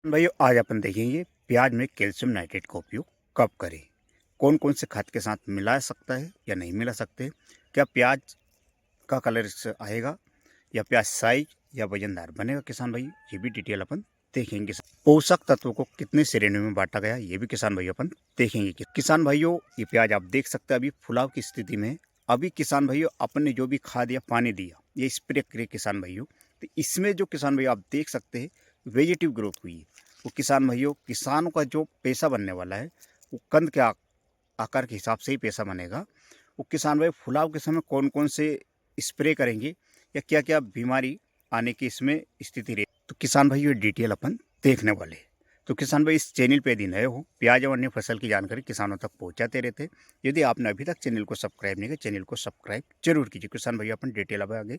भाइयों आज अपन देखेंगे प्याज में कैल्शियम नाइट्रेट का उपयोग कब करें। कौन कौन से खाद के साथ मिला सकता है या नहीं मिला सकते। क्या प्याज का कलर इससे आएगा या प्याज साइज या वजनदार बनेगा। किसान भाई ये भी डिटेल अपन देखेंगे। पोषक तत्वों को कितने श्रेणियों में बांटा गया ये भी किसान भाइयों अपन देखेंगे। किसान भाइयों ये प्याज आप देख सकते हैं अभी फुलाव की स्थिति में। अभी किसान भाइयों अपन ने जो भी खाद या पानी दिया ये स्प्रे करे किसान भाइयों, तो इसमें जो किसान भाइयों आप देख सकते हैं वेजिटेटिव ग्रोथ हुई है। वो किसान भाइयों किसानों का जो पैसा बनने वाला है वो कंद के आकार के हिसाब से ही पैसा बनेगा। वो किसान भाई फुलाव के समय कौन कौन से स्प्रे करेंगे या क्या क्या बीमारी आने की इसमें स्थिति रही, तो किसान भाई ये डिटेल अपन देखने वाले। तो किसान भाई इस चैनल पे यदि नए हो प्याज और अन्य फसल की जानकारी किसानों तक पहुंचाते रहते। यदि आपने अभी तक चैनल को सब्सक्राइब नहीं किया चैनल को सब्सक्राइब जरूर कीजिए। किसान भाई अपन डिटेल अब आगे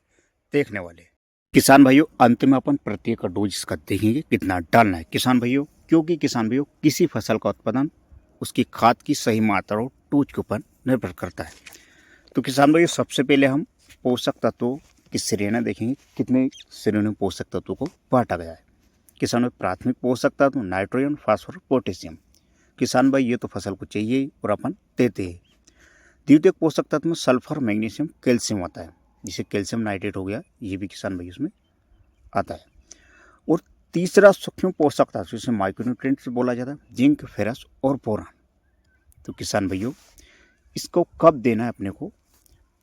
देखने वाले। किसान भाइयों अंत में अपन प्रत्येक का डोज इसका देखेंगे कितना डालना है किसान भाइयों, क्योंकि किसान भाइयों किसी फसल का उत्पादन उसकी खाद की सही मात्रा और डोज के ऊपर निर्भर करता है। तो किसान भाइयों सबसे पहले हम पोषक तत्वों की श्रेणियां देखेंगे, कितने श्रेणियों में पोषक तत्वों को बांटा गया है। किसान भाई प्राथमिक पोषक तत्व नाइट्रोजन फास्फोरस पोटेशियम। किसान भाई ये तो फसल को चाहिए ही और अपन देते हैं। द्वितीयक पोषक तत्व में सल्फर मैग्नीशियम कैल्शियम आता है, जिसे कैल्शियम नाइट्रेट हो गया, ये भी किसान भाई उसमें आता है। और तीसरा सूक्ष्म पोषक तत्व जिसे माइक्रोन्यूट्रिएंट्स बोला जाता है, जिंक फेरस और बोरान। तो किसान भाइयों इसको कब देना है अपने को,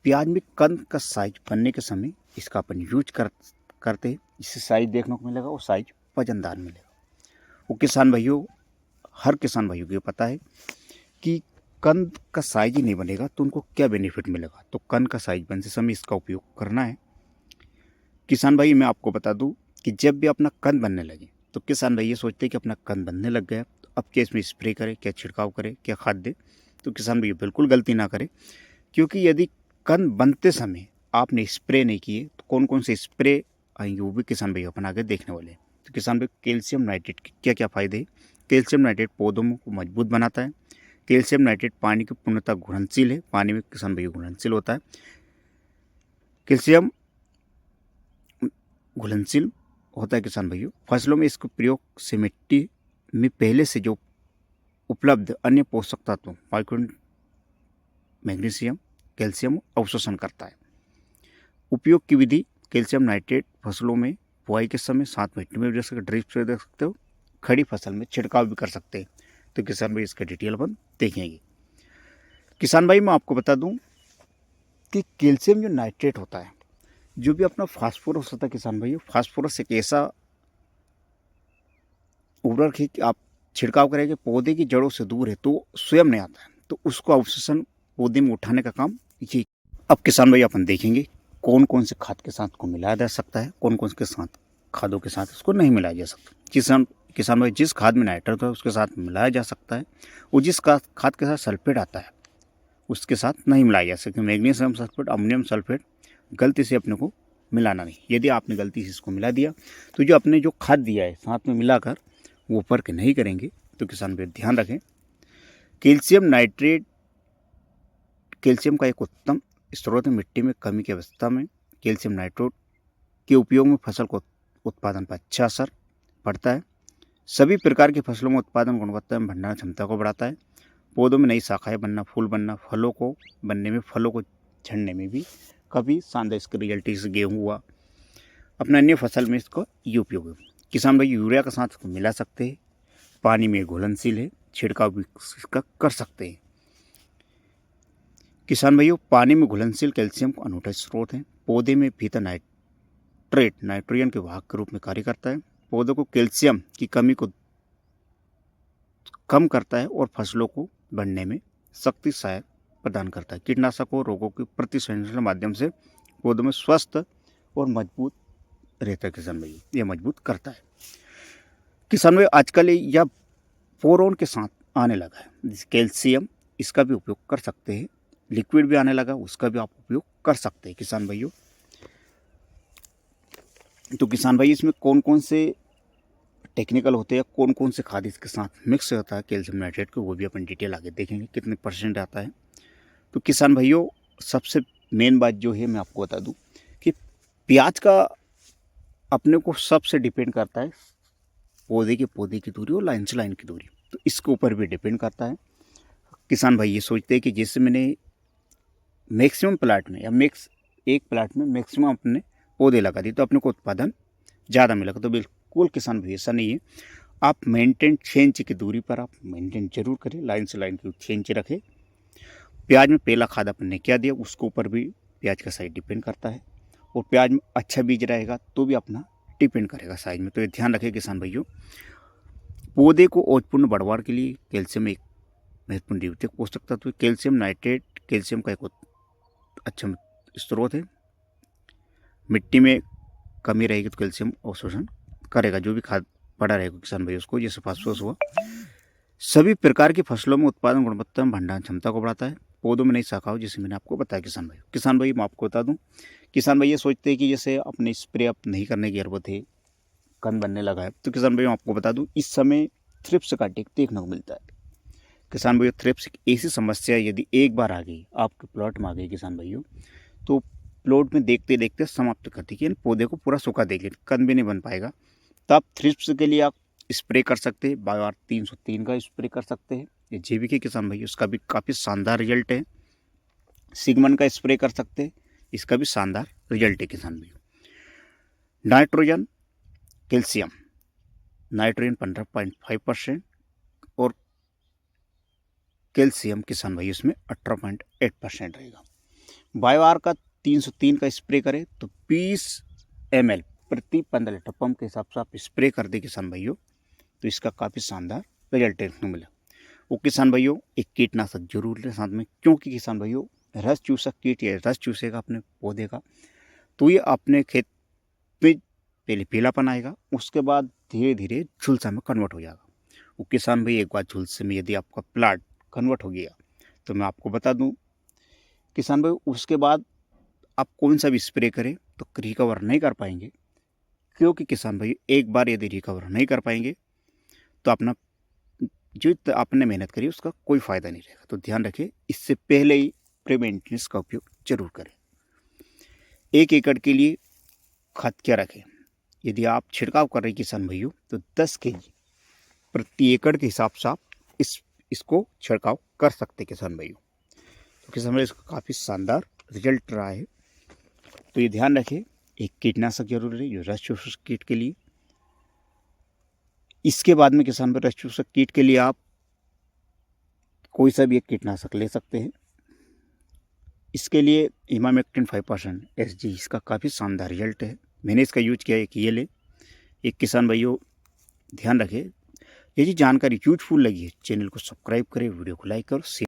प्याज में कंद का साइज बनने के समय इसका अपन यूज करते हैं, जिससे साइज देखने को मिलेगा और साइज वजनदार मिलेगा। वो किसान भाइयों हर किसान भाइयों को ये पता है कि कंद का साइज ही नहीं बनेगा तो उनको क्या बेनिफिट मिलेगा। तो कंद का साइज बनते समय इसका उपयोग करना है। किसान भाई मैं आपको बता दूं कि जब भी अपना कंद बनने लगे तो किसान भाई ये सोचते हैं कि अपना कंद बनने लग गया तो अब क्या इसमें स्प्रे करे, क्या छिड़काव करे, क्या खाद दे। तो किसान भाई बिल्कुल गलती ना करे, क्योंकि यदि कंद बनते समय आपने स्प्रे नहीं किए तो कौन कौन से स्प्रे आएंगे वो भी किसान भाई अपन आगे देखने वाले हैं। तो किसान भाई कैल्शियम नाइट्रेट के क्या क्या फायदे हैं। कैल्शियम नाइट्रेट पौधों को मजबूत बनाता है। कैल्शियम नाइट्रेट पानी की पूर्णतः घुलनशील है, पानी में किसान भाई घुलनशील होता है। कैल्शियम घुलनशील होता है किसान भाइयों। फसलों में इसके प्रयोग से मिट्टी में पहले से जो उपलब्ध अन्य पोषक तत्वों माइक्रो मैग्नीशियम कैल्शियम अवशोषण करता है। उपयोग की विधि कैल्शियम नाइट्रेट फसलों में बुआई के समय 7 मिनट में जैसे ड्रिप से दे सकते हो, खड़ी फसल में छिड़काव भी कर सकते हैं। तो किसान भाई इसका डिटेल अपन देखेंगे। किसान भाई मैं आपको बता दूं कि कैल्शियम जो नाइट्रेट होता है, जो भी अपना फास्फोरस होता है किसान भाइयों, फास्फोरस एक ऐसा उर्वरक है कि आप छिड़काव करेंगे पौधे की जड़ों से दूर है तो स्वयं नहीं आता है, तो उसको अवशोषण पौधे में उठाने का काम ये। अब किसान भाई अपन देखेंगे कौन कौन से खाद के साथ को मिलाया जा सकता है, कौन कौन के साथ खादों के साथ इसको नहीं मिलाया जा सकता। किसान भाई जिस खाद में नाइट्रेट होता है उसके साथ मिलाया जा सकता है, और जिस खाद के साथ सल्फेट आता है उसके साथ नहीं मिलाया जा सकता। मैग्नीशियम सल्फेट, अमोनियम सल्फेट गलती से अपने को मिलाना नहीं। यदि आपने गलती से इसको मिला दिया तो जो अपने जो खाद दिया है साथ में मिलाकर वो फर्क नहीं करेंगे। तो किसान भाई ध्यान रखें कैल्शियम नाइट्रेट कैल्शियम का एक उत्तम स्रोत है। मिट्टी में कमी की अवस्था में कैल्शियम नाइट्रेट के उपयोग में फसल को उत्पादन पर अच्छा असर पड़ता है। सभी प्रकार की फसलों में उत्पादन गुणवत्ता में भंडारण क्षमता को बढ़ाता है। पौधों में नई शाखाएं बनना, फूल बनना, फलों को बनने में, फलों को झड़ने में भी कभी शानदार इसके रिजल्ट से गेहूँ हुआ अपने अन्य फसल में इसका ये उपयोग है। किसान भाई यूरिया के साथ इसको मिला सकते हैं, पानी में घुलनशील है, छिड़काव भी इसका कर सकते हैं। किसान भाइयों पानी में घुलनशील कैल्शियम का अनूठा स्रोत है। पौधे में भीतर नाइट्रोजन के वाहक के रूप में कार्य करता है। पौधों को कैल्शियम की कमी को कम करता है और फसलों को बढ़ने में शक्ति सहायक प्रदान करता है। कीटनाशकों रोगों के प्रति संरक्षण के माध्यम से पौधों में स्वस्थ और मजबूत रहता है। किसान भाई ये मजबूत करता है। किसान भाई आजकल यह बोरोन के साथ आने लगा है, कैल्शियम इसका भी उपयोग कर सकते हैं। लिक्विड भी आने लगा, उसका भी आप उपयोग कर सकते हैं किसान भाइयों। तो किसान भाई इसमें कौन कौन से टेक्निकल होते हैं, कौन कौन से खाद इसके साथ मिक्स होता है कैल्शियम नाइट्रेट को, वो भी अपन डिटेल आगे देखेंगे कितने % आता है। तो किसान भाइयों सबसे मेन बात जो है मैं आपको बता दूं कि प्याज का अपने को सबसे डिपेंड करता है पौधे की दूरी और लाइन से लाइन की दूरी, तो इसके ऊपर भी डिपेंड करता है। किसान भाई ये सोचते हैं कि जैसे मैंने मैक्सिमम प्लाट में या एक प्लाट में मैक्सिमम अपने पौधे लगा दिए तो अपने को उत्पादन ज़्यादा मिलेगा, तो बिल्कुल किसान भाई ऐसा नहीं है। आप मेंटेन 6 इंच की दूरी पर आप मेंटेन जरूर करें, लाइन से लाइन की 6 इंच रखें। प्याज में पहला खाद अपन ने क्या दिया उसके ऊपर भी प्याज का साइज डिपेंड करता है, और प्याज में अच्छा बीज रहेगा तो भी अपना डिपेंड करेगा साइज में। तो ये ध्यान रखें किसान भाइयों। पौधे को औषपूर्ण बढ़वार के लिए कैल्शियम एक महत्वपूर्ण द्वितीयक पोषक तत्व है। कैल्शियम नाइट्रेट कैल्शियम का एक अच्छा स्रोत है। मिट्टी में कमी रहेगी तो कैल्शियम अवशोषण करेगा, जो भी खाद पड़ा रहेगा किसान भाई उसको, जैसे फास्फोरस हुआ। सभी प्रकार की फसलों में उत्पादन गुणवत्ता में भंडारण क्षमता को बढ़ाता है। पौधों में नई शाखाओं, जैसे मैंने आपको बताया किसान भाई मैं आपको बता दूं, किसान भाई ये सोचते हैं कि जैसे अपने स्प्रे अप नहीं करने की जरूरत है, कंद बनने लगा है, तो किसान भाई मैं आपको बता दूं इस समय थ्रिप्स का अटैक देखने को मिलता है। किसान भाइयों थ्रिप्स एक ऐसी समस्या यदि एक बार आ गई आपके प्लॉट में आ गई किसान भाइयों, तो प्लॉट में देखते देखते समाप्त कर देगी, यानी पौधे को पूरा सूखा देगी, कंद भी नहीं बन पाएगा। तो आप थ्रिप्स के लिए आप स्प्रे कर सकते हैं, बायोआर 303 का स्प्रे कर सकते हैं, ये जैविक किसान भाई उसका भी काफ़ी शानदार रिजल्ट है। सिगमन का स्प्रे कर सकते हैं, इसका भी शानदार रिजल्ट है किसान भाई। नाइट्रोजन कैल्शियम, नाइट्रोजन 15.5% और कैल्शियम किसान भाई उसमें 18.8% रहेगा। बायोआर का 303 का स्प्रे करें तो 20 ml प्रति 15 लीटर पंप के हिसाब से आप स्प्रे कर दे किसान भाइयों, तो इसका काफ़ी शानदार रिजल्ट देखने को मिला। वो किसान भाइयों एक कीटनाशक जरूर लें साथ में, क्योंकि किसान भाइयों रस चूसक कीट या रस चूसेगा अपने पौधे का, तो ये अपने खेत में पहले पीलापन आएगा, उसके बाद धीरे धीरे झुलसा में कन्वर्ट हो जाएगा। वो किसान भाई एक बार झुलसे में यदि आपका प्लाट कन्वर्ट हो गया तो मैं आपको बता दूं किसान भाई उसके बाद आप कौन सा भी स्प्रे करें तो रिकवर नहीं कर पाएंगे, क्योंकि किसान भाई एक बार यदि रिकवर नहीं कर पाएंगे तो अपना जो आपने मेहनत करी उसका कोई फ़ायदा नहीं रहेगा। तो ध्यान रखें, इससे पहले ही प्रीमेंटेनेंस का उपयोग जरूर करें। 1 एकड़ के लिए खाद क्या रखें, यदि आप छिड़काव कर रहे हैं किसान भाइयों तो 10 kg प्रति एकड़ के हिसाब से आप इसको छिड़काव कर सकते किसान भाइयों। तो किसान भाई इसका काफ़ी शानदार रिजल्ट रहा है। तो ये ध्यान रखें, एक कीटनाशक जरूर है जो रस चूसक कीट के लिए। इसके बाद में किसान भाई रस चूसक कीट के लिए आप कोई सा भी एक कीटनाशक ले सकते हैं। इसके लिए इमामेक्टिन 5% SG, इसका काफ़ी शानदार रिजल्ट है, मैंने इसका यूज किया है कि ये ले। एक किसान भाइयों ध्यान रखें, यदि जानकारी यूजफुल लगी है चैनल को सब्सक्राइब करें, वीडियो को लाइक करो, शेयर